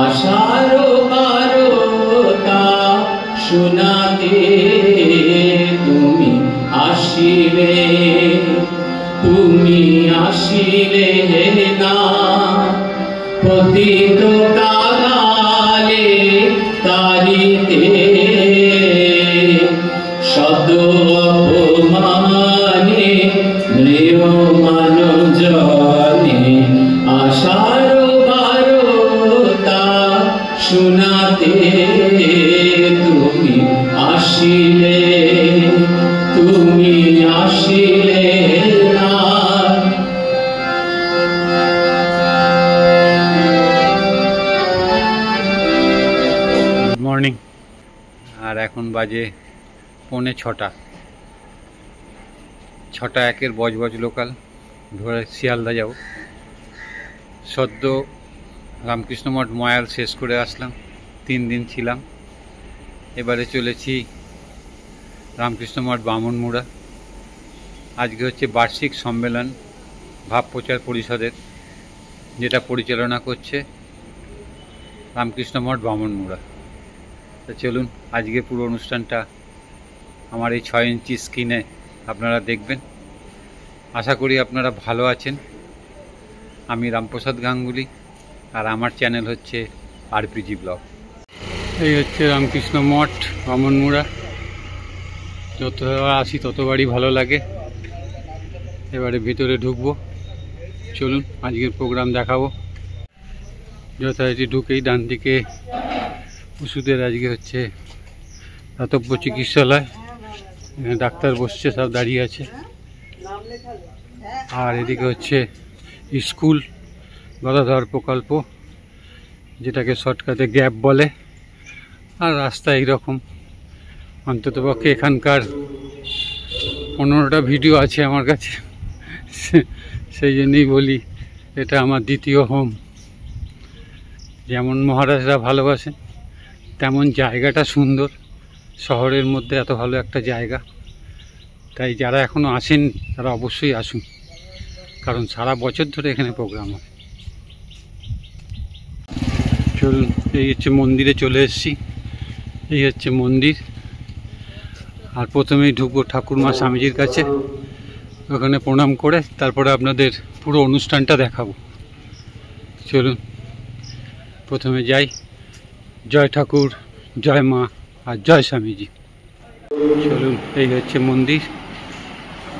আশার বারতা শোনাতে তুমি আসিলে না পতিত কাঙালে তারিতে শত অপমানে মৃয়মান জনে আশার বারতা শোনাতে তুমি আসিলে না। Good morning. আর এখন বাজে 6:45 বজবজ লোকাল ধরে শিয়ালদা যাব। সদ্য রামকৃষ্ণ মঠ ময়াল শেষ করে আসলাম, 3 দিন ছিলাম। এবারে চলেছি রামকৃষ্ণ মঠ বামনমুড়া। আজকে হচ্ছে বার্ষিক সম্মেলন ভাব প্রচার পরিষদের, যেটা পরিচালনা করছে রামকৃষ্ণ মঠ বামনমুড়া। তো চলুন আজকে পুরো অনুষ্ঠানটা আমার এই 6 ইঞ্চি স্ক্রিনে আপনারা দেখবেন। আশা করি আপনারা ভালো আছেন। আমি রামপ্রসাদ গাঙ্গুলি, আর আমার চ্যানেল হচ্ছে আরপিজি ব্লগ। এই হচ্ছে রামকৃষ্ণ মঠ বামনমুড়া। যতবার আসি ততবারই ভালো লাগে। এবারে ভেতরে ঢুকবো, চলুন আজকের প্রোগ্রাম দেখাবো। যথারীতি ঢুকেই ডান দিকে ওষুধের আজকে হচ্ছে দাতব্য চিকিৎসালয়, ডাক্তার বসছে, সব দাঁড়িয়ে আছে। আর এদিকে হচ্ছে স্কুল গদাধর প্রকল্প, যেটাকে শর্টকাটে গ্যাপ বলে। আর রাস্তা এইরকম, অন্ততপক্ষে এখানকার 15টা ভিডিও আছে আমার কাছে, সেই জন্যই বলি এটা আমার দ্বিতীয় হোম। যেমন মহারাজরা ভালোবাসেন, তেমন জায়গাটা সুন্দর। শহরের মধ্যে এত ভালো একটা জায়গা, তাই যারা এখনও আসেন তারা অবশ্যই আসুন, কারণ সারা বছর ধরে এখানে প্রোগ্রাম হয়। চলুন, এই হচ্ছে মন্দিরে চলে এসেছি। এই হচ্ছে মন্দির। আর প্রথমেই ঢুকবো ঠাকুরমা স্বামীজির কাছে, ওখানে প্রণাম করে তারপরে আপনাদের পুরো অনুষ্ঠানটা দেখাবো। চলুন প্রথমে যাই। জয় ঠাকুর, জয় মা, আর জয় স্বামীজি। চলুন, এই হচ্ছে মন্দির।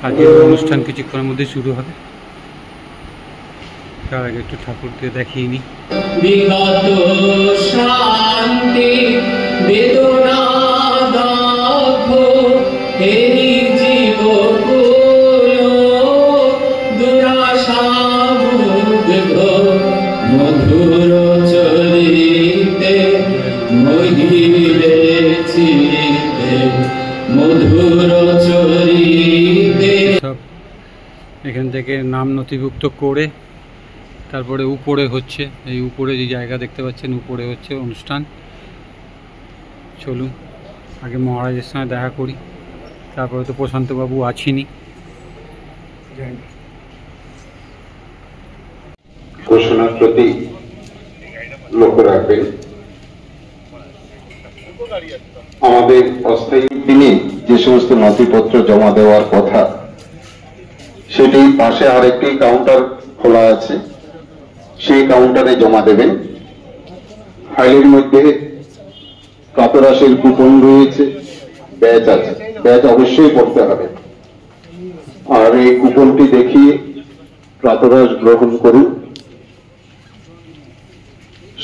আজকের অনুষ্ঠান কিছুক্ষণের মধ্যে শুরু হবে। তার আগে একটু ঠাকুরকে দেখিয়ে নিই। বিগত শান্তি বেদনা দাভ হেরি জীবকুল দুরাশা মুগ্ধ মধুর চরিতে মহিলে চিতে মধুর চরিতে। সব এখান থেকে নাম নথিভুক্ত করে তারপরে উপরে হচ্ছে, এই উপরে যে জায়গা দেখতে পাচ্ছেন, উপরে হচ্ছে অনুষ্ঠান। চলুন আগে মহারাজের সঙ্গে দেখা করি, তারপরে তো প্রশান্তবাবু আছেনই। ঘোষণার প্রতি লক্ষ্য রাখবেন। আমাদের অস্থায়ী দিনে যে সমস্ত নথিপত্র জমা দেওয়ার কথা, সেটি পাশে আরেকটি কাউন্টার খোলা আছে, সেই কাউন্টারে জমা দেবেন। ফাইলের মধ্যে প্রাতরাশের কুপন রয়েছে, ব্যাচ আছে, ব্যাচ অবশ্যই পড়তে হবে। আর এই কুপনটি দেখিয়ে প্রাতরাশ গ্রহণ করুন।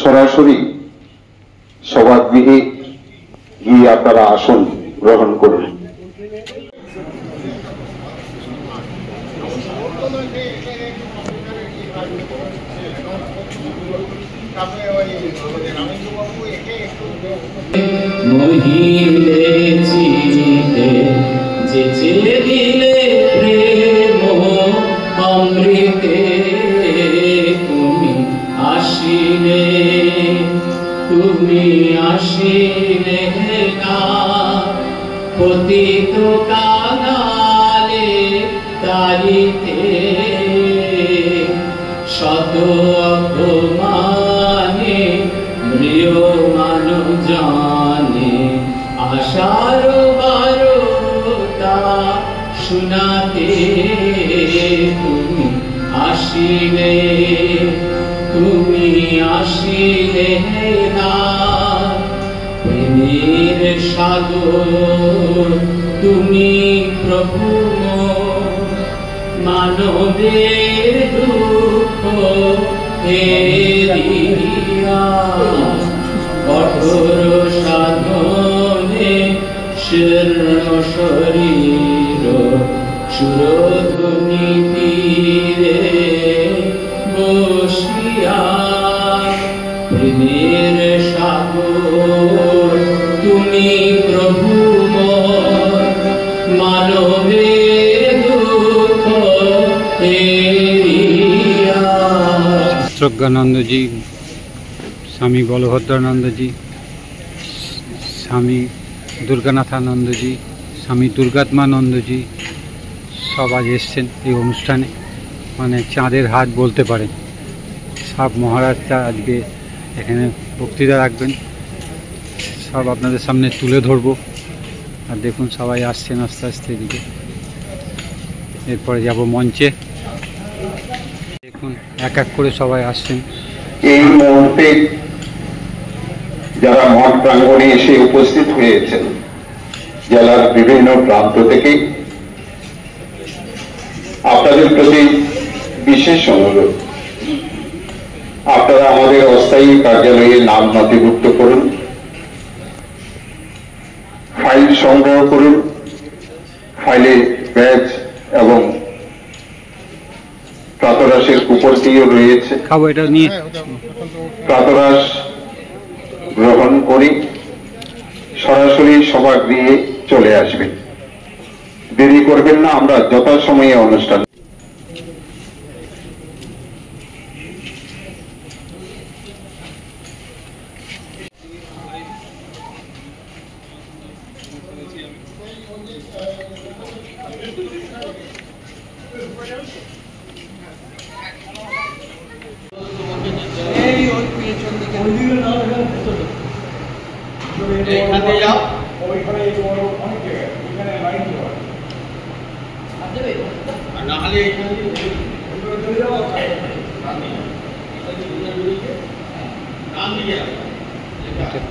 সরাসরি সভাগৃহে গিয়ে আপনারা আসন গ্রহণ করুন। মহিলে চিতে যেচে দিলে প্রেম অমৃতে তুমি আসিলে না পতিত কাঙালে তারিতে শত অপমানে জানে আশার বারতা শোনাতে তুমি আসিলে না প্রেমের সাগর তুমি প্রভু মানবের দুঃখ হেরিয়া কঠোর সাধনে শীর্ণ শরীর সুরধুনি তীরে বসিয়া প্রেমের সাগর তুমি প্রভু মানবের দুঃখ হেরিয়া। প্রজ্ঞানন্দজি, স্বামী বলভদ্রানন্দজি, স্বামী দুর্গানাথানন্দজি, স্বামী দুর্গাত্মানন্দজি সব আজ এসছেন এই অনুষ্ঠানে। মানে চাঁদের হাট বলতে পারেন। সব মহারাজটা আজকে এখানে বক্তৃতা রাখবেন, সব আপনাদের সামনে তুলে ধরবো। আর দেখুন সবাই আসছেন আস্তে আস্তে এদিকে। এরপরে যাব মঞ্চে। দেখুন এক এক করে সবাই আসছেন। এই মুহূর্তে যারা মঠ প্রাঙ্গণে এসে উপস্থিত হয়েছেন জেলার বিভিন্ন প্রান্ত থেকে, আপনাদের প্রতি বিশেষ অনুরোধ, আপনারা আমাদের অস্থায়ী কার্যালয়ে নাম নথিভুক্ত করুন, ফাইল সংগ্রহ করুন। ফাইলে ব্যাজ এবং প্রাতরাশের কুপনটিও রয়েছে। খাবো এটা নিয়ে প্রাতরাশ গ্রহণ করে সরাসরি সভাগৃহে চলে আসবেন, দেরি করবেন না। আমরা যথাসময়ে অনুষ্ঠান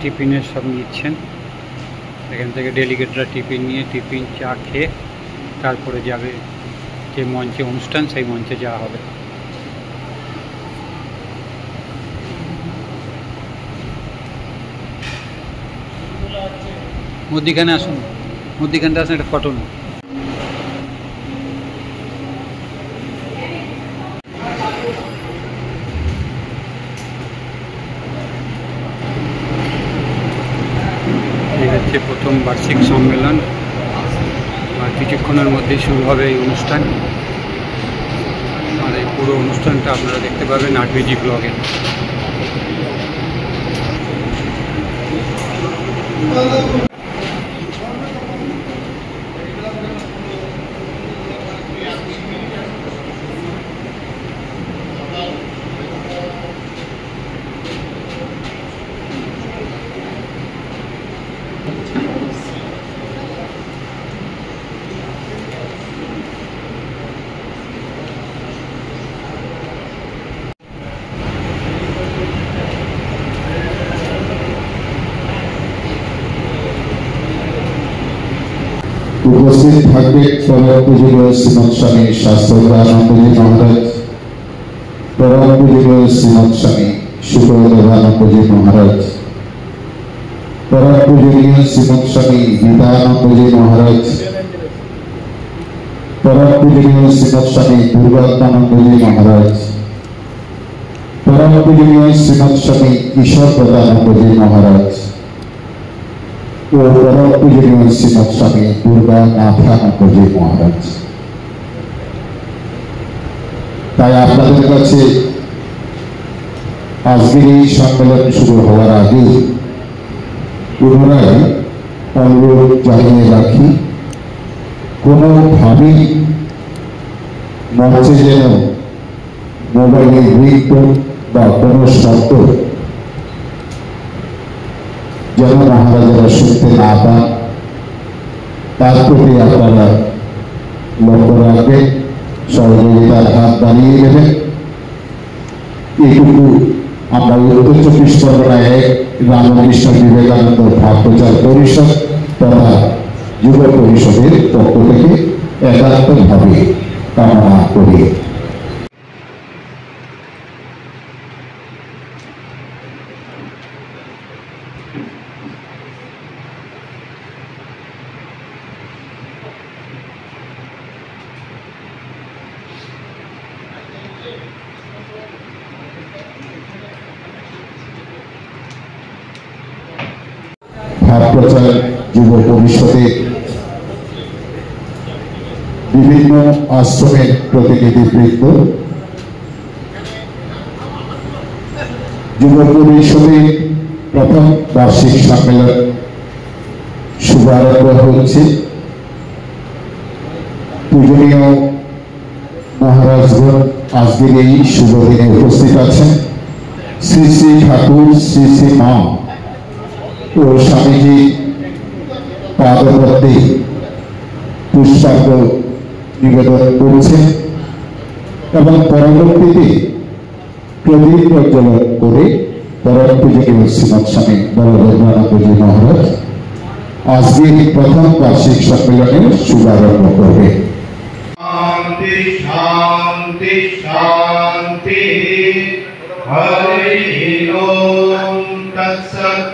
টিফিনের সব নিচ্ছেন এখান থেকে। ডেলিগেটরা টিফিন নিয়ে টিফিন চা খেয়ে তারপরে যাবে যে মঞ্চে অনুষ্ঠান, সেই মঞ্চে যাওয়া হবে। মধ্যিখানে আসুন, মধ্যিখানটা আসুন, একটা ফটো না। এই হচ্ছে প্রথম বার্ষিক সম্মেলন, আর কিছুক্ষণের মধ্যেই শুরু হবে এই অনুষ্ঠান। আর এই পুরো অনুষ্ঠানটা আপনারা দেখতে পাবেন আরবিজি ব্লগে। উপস্থিত থাকবে পরম পূজনীয় শ্রীমৎ স্বামী শাস্ত্রদানন্দজি মহারাজ, পরম পূজনীয় শ্রীমৎ স্বামী সুখদেবানন্দজি মহারাজ, পরম পূজনীয় শ্রীমৎ স্বামী বিদানন্দজি মহারাজ, পরম পূজনীয় শ্রীমৎ স্বামী দুর্গাত্মানন্দজি মহারাজ, পরম পূজনীয় শ্রীমৎ স্বামী ঈশ্বর প্রদানন্দজি মহারাজ ও পরম পূজনীয় শ্রীমৎ স্বামী দুর্গানাথানন্দজি মহারাজ। তাই আপনাদের কাছে আজকের এই সম্মেলন শুরু হওয়ার আগে পুনরায় অনুরোধ জানিয়ে রাখি, কোনোভাবেই মঞ্চে যেন মোবাইলে রিংটোন বা কোনো শব্দ যেন মহারাজারা শুনতে না পান, তার প্রতি আপনারা লক্ষ্য রাখবেন, সহযোগিতার হাত বাড়িয়ে দেবেন। এইটুকু আমরা উত্তর 24 পরগনা 1 রামকৃষ্ণ বিবেকানন্দ ভাবপ্রচার পরিষদ তথা যুব পরিষদের পক্ষ থেকে একান্তভাবে কামনা করি। ভাবপ্রচার যুব পরিষদে বিভিন্ন আশ্রমের প্রতিনিধিবৃন্দ, যুব পরিষদের প্রথম বার্ষিক সম্মেলন শুভারম্ভ হচ্ছে। পূজনীয় মহারাজগণ আজকের এই শুভ দিনে উপস্থিত আছেন। শ্রী শ্রী ঠাকুর, শ্রী শ্রী মা ও স্বামীজি পাদপদ্মে পুষ্পার্ঘ্য নিবেদন করছেন এবং পরবর্তীতে প্রদীপ প্রজ্বলন করে পরম পূজনীয় শ্রীমৎ স্বামী বলভদ্রানন্দজি মহারাজ আজকের প্রথম বার্ষিক সম্মেলনের শুভারম্ভ করবে। शांति शांति शांति। हरि ओम तत्सत्।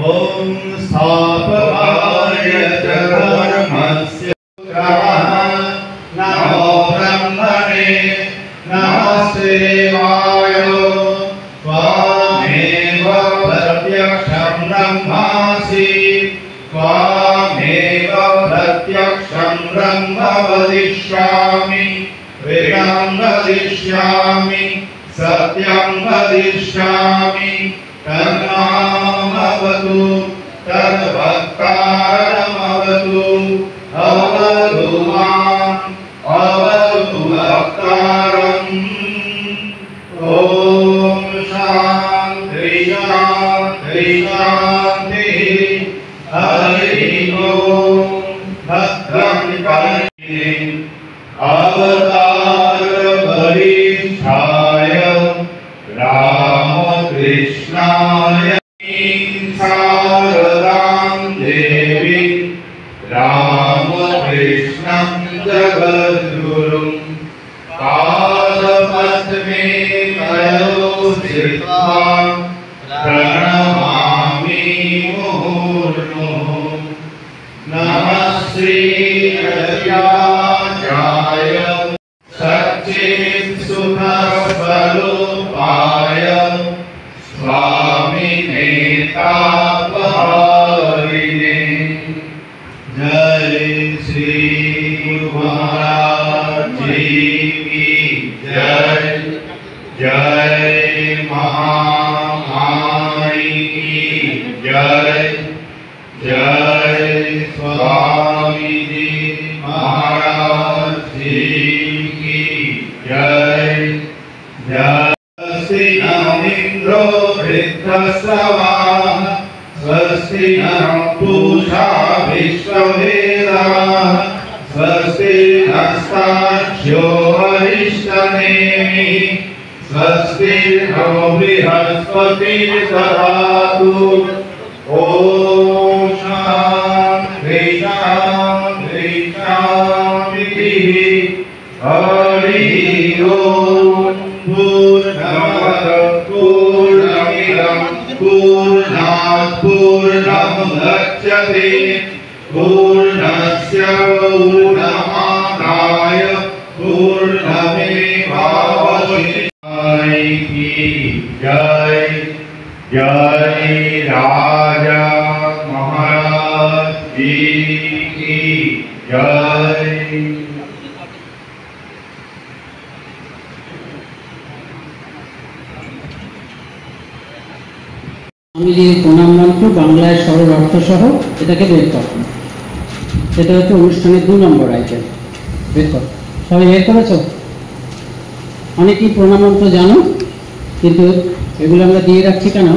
ओम स्थापकाय च धर्मस्य नमो ब्रह्मणे नमस्ते वाय। त्वामेव प्रत्यक्षं ब्रह्मासि त्वामेव प्रत्यक्षं ब्रह्म वदिष्यामि वेदं वदिष्यामि सत्यं वदिष्यामि। तन्मामवतु तद्वक्तारमवतु अवतु माम् अवतु वक्तारम्। ॐ शान्ति शान्ति शान्तिः। हरि ओम भद्रं कर्णे अवतार वरिष्ठाय रामकृष्णाय शारदां देवी रामकृष्णं जगद्गुरुं पादपद्मे तयो स्थित्वा प्रणमामि मुहुर्मुहुः। नमः श्री अद्वैताय सच्चित्सुखस्वरूपाय स्वामिने तापहारिणे। जय श्री गुरु महाराज जी की जय। जय महामाई की जय। जय स्वामी जी महाराज जी की जय। जय स्वस्ति नमिन्द्रो वृद्धश्रवाः स्वस्ति नः पूषा विश्ववेदाः स्वस्ति नस्तार्क्ष्यो अरिष्टनेमिः स्वस्ति नो बृहस्पतिर्दधातु। ओम शांति शांति शांतिः। हरि ओम पूर्णमद पूर्णमिदं पूर्णात् पूर्णमुदच्यते पूर्णस्य पूर्णमादाय पूर्णमेवावशिष्यते। जय जय राजा महाराज जी की जय। স্বামীজির প্রণাম মন্ত্র বাংলায় সরল অর্থ সহ এটাকে বের করুন। এটা হচ্ছে অনুষ্ঠানের 2 নম্বর আইটেম। বের কর, সবাই বের করেছ? অনেকেই প্রণাম মন্ত্র জানো, কিন্তু এগুলো আমরা দিয়ে রাখছি কেন?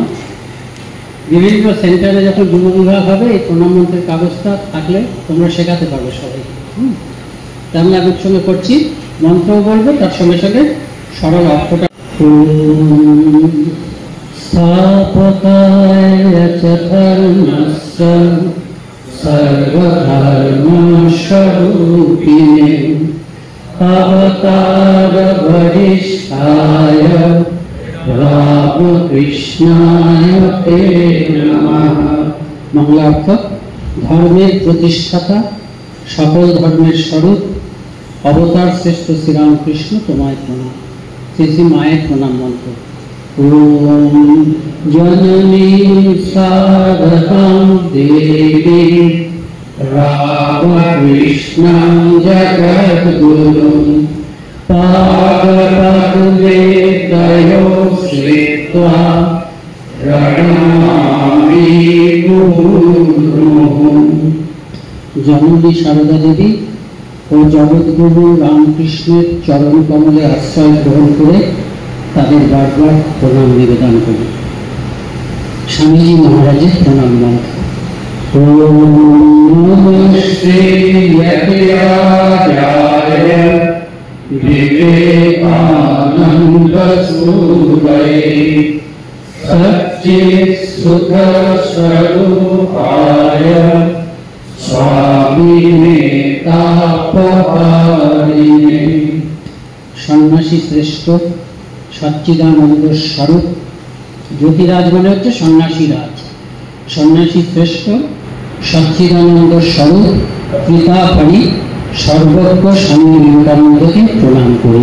বিভিন্ন সেন্টারে যখন যুব বিভাগ হবে এই প্রণাম মন্ত্রের কাগজটা থাকলে তোমরা শেখাতে পারবে সবাই। তা আমি আগের সঙ্গে করছি, মন্ত্রও বলবো, তার সঙ্গে সঙ্গে সরল অর্থটা। স্থাপকায় চ ধর্মস্য সর্বধর্মস্বরূপিণে অবতার বরিষ্ঠায় রামকৃষ্ণায় তে নমঃ। মঙ্গলার্থ। ধর্মের প্রতিষ্ঠাতা, সকল ধর্মের স্বরূপ, অবতার শ্রেষ্ঠ শ্রীরামকৃষ্ণ তোমায় প্রণাম। শ্রী মায়ের প্রণাম মন্ত্র। ওম জননী সারদাং দেবী রামকৃষ্ণং জগদ্গুরুং পাদপদ্মে তয়ো শ্রিত্বা প্রণমামি মুহুর্মুহুঃ। জননী সারদা দেবী ও জগৎগুরু রামকৃষ্ণের চরণ কমলে আশ্রয় গ্রহণ করে তাদের বারবার প্রণাম নিবেদন করি। স্বামীজি মহারাজের প্রণাম মন্ত্র। ওম নমঃ শ্রী যতিরাজায় বিবেকানন্দ সুদয়ে সচ্চিৎ সুখ স্বরূপায় স্বামিনে তাপহারিণে। সন্ন্যাসী শ্রেষ্ঠ সচ্চিদানন্দ স্বরূপ। জ্যোতিরাজ মানে হচ্ছে সন্ন্যাসী রাজ। সন্ন্যাসী শ্রেষ্ঠ সচ্চিদানন্দ স্বরূপ কৃপাপাণি সর্বজ্ঞ স্বামী বিবেকানন্দকে প্রণাম করি।